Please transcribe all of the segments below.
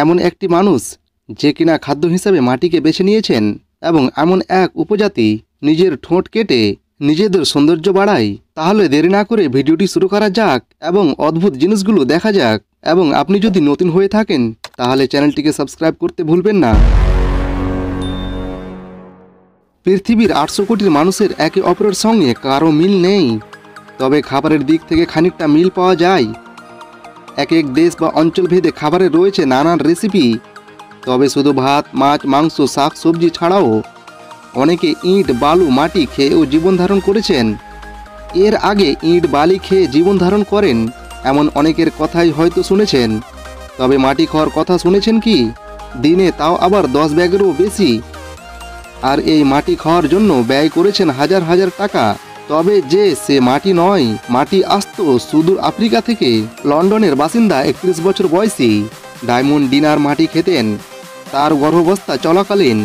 এমন একটি মানুষ যে কিনা খাদ্য হিসাবে মাটিকে বেছে নিয়েছেন এবং এমন এক উপজাতি নিজের ঠোঁট কেটে নিজেদের সৌন্দর্য বাড়ায়। তাহলে দেরি না করে ভিডিওটি শুরু করা যাক এবং অদ্ভুত জিনিসগুলো দেখা যাক। এবং আপনি যদি নতুন হয়ে থাকেন তাহলে চ্যানেলটিকে সাবস্ক্রাইব করতে ভুলবেন না। পৃথিবীর 800 কোটির মানুষের একে অপরের সঙ্গে কারো মিল নেই, তবে খাবারের দিক থেকে খানিকটা মিল পাওয়া যায়। এক এক দেশ বা অঞ্চল ভেদে খাবারের রয়েছে নানান রেসিপি। তবে শুধু ভাত, মাছ, মাংস, শাক সবজি ছাড়াও অনেকে ইট, বালু, মাটি খেয়েও জীবন ধারণ করেছেন। এর আগে ইট, বালি খেয়ে জীবন ধারণ করেন এমন অনেকের কথাই হয়তো শুনেছেন। তবে মাটি খাওয়ার কথা শুনেছেন কি? দিনে তাও আবার 10 ব্যাগেরও বেশি। আর এই মাটি খাওয়ার জন্য ব্যয় করেছেন হাজার হাজার টাকা। তবে যে সে মাটি নয়, মাটি আসতো সুদূর আফ্রিকা থেকে। লন্ডনের বাসিন্দা 31 বছর বয়সী ডায়মন্ড ডিনার মাটি খেতেন তার গর্ভাবস্থা চলাকালীন।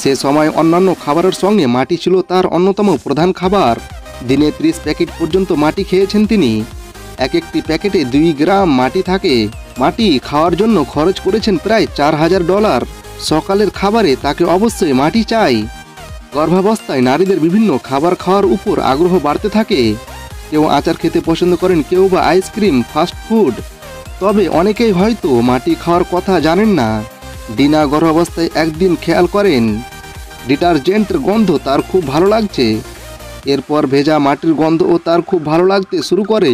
সে সময় অন্যান্য খাবারের সঙ্গে মাটি ছিল তার অন্যতম প্রধান খাবার। দিনে 30 প্যাকেট পর্যন্ত মাটি খেয়েছেন তিনি। এক একটি প্যাকেটে 2 গ্রাম মাটি থাকে। মাটি খাওয়ার জন্য খরচ করেছেন প্রায় $4000। সকালের খাবারে তাকে অবশ্যই মাটি চাই। গর্ভাবস্থায় নারীদের বিভিন্ন খাবার খাওয়ার উপর আগ্রহ বাড়তে থাকে। কেউ আচার খেতে পছন্দ করেন, কেউ বা আইসক্রিম, ফাস্ট ফুড। তবে অনেকেই হয়তো মাটি খাওয়ার কথা জানেন না। ডিনা গর্ভাবস্থায় একদিন খেয়াল করেন ডিটারজেন্টের গন্ধ তার খুব ভালো লাগছে। এরপর ভেজা মাটির গন্ধও তার খুব ভালো লাগতে শুরু করে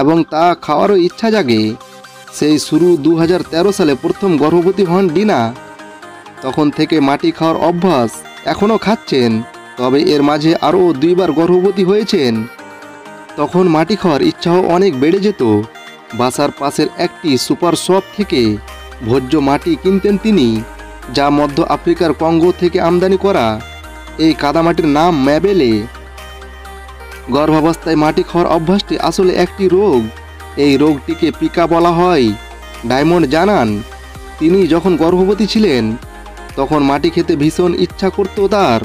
এবং তা খাওয়ারও ইচ্ছা জাগে। সেই শুরু 2013 সালে প্রথম গর্ভবতী হন ডিনা। তখন থেকে মাটি খাওয়ার অভ্যাস এখনও খাচ্ছেন। তবে এর মাঝে আরও 2 বার গর্ভবতী হয়েছেন। তখন মাটি খাওয়ার ইচ্ছাও অনেক বেড়ে যেত। বাসার পাশের একটি সুপার শপ থেকে ভোজ্য মাটি কিনতেন তিনি, যা মধ্য আফ্রিকার কঙ্গো থেকে আমদানি করা। এই কাদামাটির নাম ম্যাবেলে। গর্ভাবস্থায় মাটি খাওয়ার অভ্যাসটি আসলে একটি রোগ। এই রোগটিকে পিকা বলা হয়। ডায়মন্ড জানান, তিনি যখন গর্ভবতী ছিলেন তখন মাটি খেতে ভীষণ ইচ্ছা করত তার।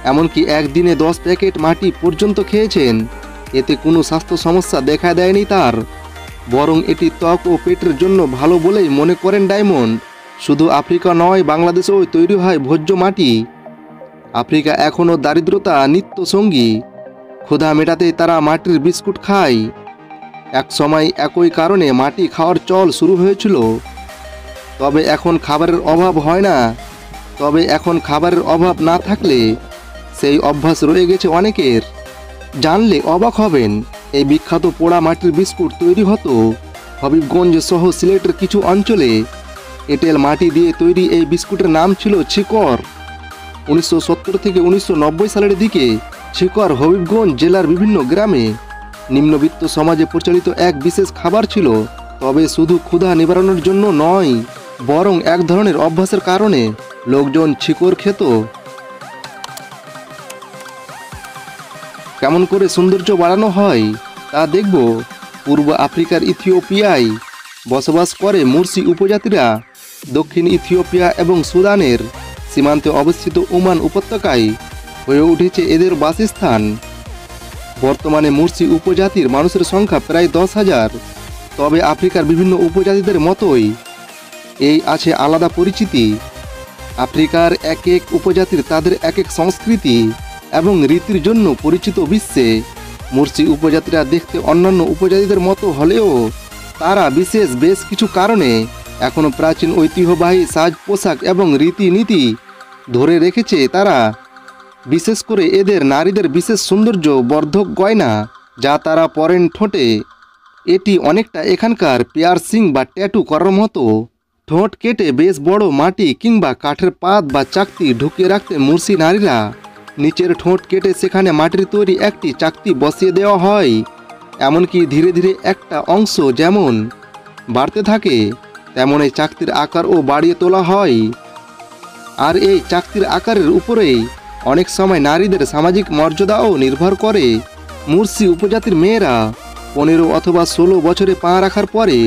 এমনকি একদিনে 10 প্যাকেট মাটি পর্যন্ত খেয়েছেন। এতে কোনো স্বাস্থ্য সমস্যা দেখা দেয়নি তার, বরং এটি ত্বক ও পেটের জন্য ভালো বলেই মনে করেন ডায়মন্ড। শুধু আফ্রিকা নয়, বাংলাদেশেও তৈরি হয় ভোজ্য মাটি। আফ্রিকা এখনও দারিদ্রতা নিত্য সঙ্গী। ক্ষুধা মেটাতে তারা মাটির বিস্কুট খায়। এক সময় একই কারণে মাটি খাওয়ার চল শুরু হয়েছিল। তবে এখন খাবারের অভাব না থাকলে সেই অভ্যাস রয়ে গেছে অনেকের। জানলে অবাক হবেন, এই বিখ্যাত পোড়া মাটির বিস্কুট তৈরি হতো হবিগঞ্জ সহ সিলেটের কিছু অঞ্চলে। এঁটেল মাটি দিয়ে তৈরি এই বিস্কুটের নাম ছিল ছিকর। 1970 থেকে 1990 সালের দিকে ছিকর হবিগঞ্জ জেলার বিভিন্ন গ্রামে নিম্নবিত্ত সমাজে প্রচলিত এক বিশেষ খাবার ছিল। তবে শুধু ক্ষুধা নিবারণের জন্য নয়, বরং এক ধরনের অভ্যাসের কারণে লোকজন ছিকর খেত। কেমন করে সৌন্দর্য বাড়ানো হয় তা দেখব। পূর্ব আফ্রিকার ইথিওপিয়ায় বসবাস করে মুরসি উপজাতিরা। দক্ষিণ ইথিওপিয়া এবং সুদানের সীমান্তে অবস্থিত ওমান উপত্যকায় হয়ে উঠেছে এদের বাসস্থান। বর্তমানে মুরসি উপজাতির মানুষের সংখ্যা প্রায় 10,000। তবে আফ্রিকার বিভিন্ন উপজাতিদের মতোই এই আছে আলাদা পরিচিতি। আফ্রিকার এক এক উপজাতির তাদের এক এক সংস্কৃতি এবং রীতির জন্য পরিচিত। বিশ্বে মুরসি উপজাতিরা দেখতে অন্যান্য উপজাতিদের মতো হলেও তারা বিশেষ বেশ কিছু কারণে এখনও প্রাচীন ঐতিহ্যবাহী সাজ পোশাক এবং রীতিনীতি ধরে রেখেছে। তারা বিশেষ করে এদের নারীদের বিশেষ সৌন্দর্য বর্ধক গয়না যা তারা পরেন ঠোঁটে। এটি অনেকটা এখানকার পিয়ার্সিং বা ট্যাটু করার মতো। ঠোঁট কেটে বেশ বড় মাটি কিংবা কাঠের পাত বা চাকতি ঢুকিয়ে রাখতেন মুরসি নারীরা। নিচের ঠোঁট কেটে সেখানে মাটির তৈরি একটি চাকতি বসিয়ে দেওয়া হয়। এমনকি ধীরে ধীরে একটা অংশ যেমন বাড়তে থাকে তেমন এই চাকতির আকারও বাড়িয়ে তোলা হয়। আর এই চাকতির আকারের উপরেই অনেক সময় নারীদের সামাজিক মর্যাদাও নির্ভর করে। মুরসি উপজাতির মেয়েরা 15 অথবা 16 বছরে পা রাখার পরে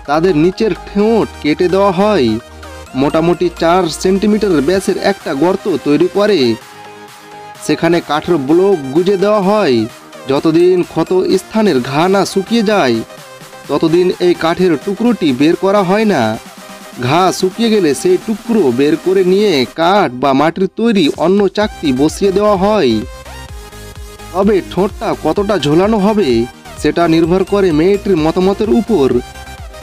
তাদের নিচের ঠোঁট কেটে দেওয়া হয়। মোটামুটি 4 সেন্টিমিটার ব্যাসের একটা গর্ত তৈরি করে সেখানে কাঠের ব্লক গুঁজে দেওয়া হয়। যতদিন ক্ষত স্থানের ঘা না শুকিয়ে যায় ততদিন এই কাঠের টুকরোটি বের করা হয় না। ঘাস শুকিয়ে গেলে সেই টুকরো বের করে নিয়ে কাঠ বা মাটির তৈরি অন্য চাকতি বসিয়ে দেওয়া হয়। তবে ঠোঁটটা কতটা ঝোলানো হবে সেটা নির্ভর করে মেয়েটির মতামতের উপর।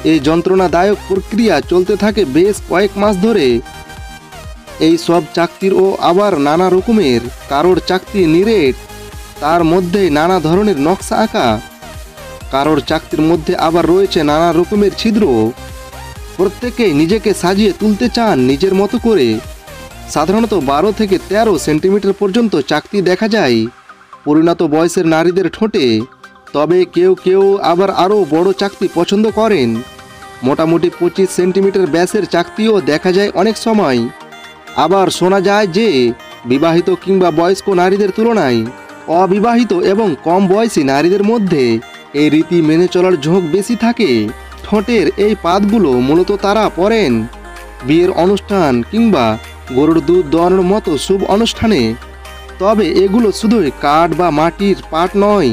এই যন্ত্রণাদায়ক প্রক্রিয়া চলতে থাকে বেশ কয়েক মাস ধরে। এই সব চাকতির ও আবার নানা রকমের, কারোর চাকতি নিরেট, তার মধ্যে নানা ধরনের নকশা আঁকা। কারোর চাকতির মধ্যে আবার রয়েছে নানা রকমের ছিদ্র। প্রত্যেকেই নিজেকে সাজিয়ে তুলতে চান নিজের মতো করে। সাধারণত 12 থেকে 13 সেন্টিমিটার পর্যন্ত চাকতি দেখা যায় পরিণত বয়সের নারীদের ঠোঁটে। তবে কেউ কেউ আবার আরও বড় চাকতি পছন্দ করেন। মোটামুটি 25 সেন্টিমিটার ব্যাসের চাকতিও দেখা যায় অনেক সময়। আবার শোনা যায় যে বিবাহিত কিংবা বয়স্ক নারীদের তুলনায় অবিবাহিত এবং কম বয়সী নারীদের মধ্যে এই রীতি মেনে চলার ঝোঁক বেশি থাকে। ঠোঁটের এই পাতগুলো মূলত তারা পরেন বিয়ের অনুষ্ঠান কিংবা গরুর দুধ দেওয়ানোর মতো শুভ অনুষ্ঠানে। তবে এগুলো শুধুই কাঠ বা মাটির পাট নয়।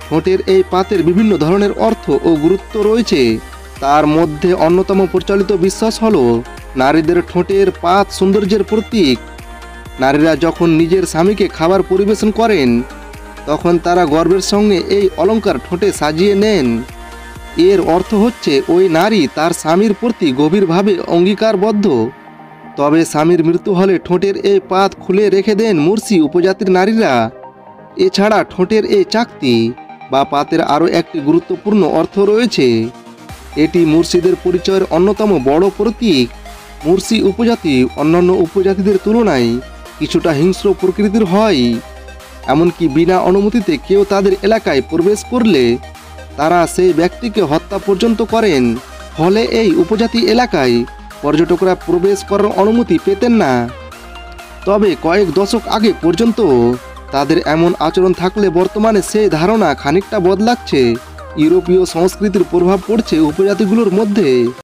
ঠোঁটের এই পাতের বিভিন্ন ধরনের অর্থ ও গুরুত্ব রয়েছে। তার মধ্যে অন্যতম প্রচলিত বিশ্বাস হলো নারীদের ঠোঁটের পাত সৌন্দর্যের প্রতীক। নারীরা যখন নিজের স্বামীকে খাবার পরিবেশন করেন তখন তারা গর্বের সঙ্গে এই অলংকার ঠোঁটে সাজিয়ে নেন। এর অর্থ হচ্ছে ওই নারী তার স্বামীর প্রতি গভীরভাবে অঙ্গীকারবদ্ধ। তবে স্বামীর মৃত্যু হলে ঠোঁটের এই পাত খুলে রেখে দেন মুর্শি উপজাতির নারীরা। এছাড়া ঠোঁটের এই চাকতি বা পাতের আরও একটি গুরুত্বপূর্ণ অর্থ রয়েছে। এটি মুর্শিদের পরিচয়ের অন্যতম বড় প্রতীক। মুর্শি উপজাতি অন্যান্য উপজাতিদের তুলনায় কিছুটা হিংস্র প্রকৃতির হয়। এমনকি বিনা অনুমতিতে কেউ তাদের এলাকায় প্রবেশ করলে তারা সেই ব্যক্তিকে হত্যা পর্যন্ত করেন। ফলে এই উপজাতি এলাকায় পর্যটকরা প্রবেশ করার অনুমতি পেতেন না। তবে কয়েক দশক আগে পর্যন্ত তাদের এমন আচরণ থাকলে বর্তমানে সেই ধারণা খানিকটা বদলাচ্ছে। ইউরোপীয় সংস্কৃতির প্রভাব পড়ছে উপজাতিগুলোর মধ্যে।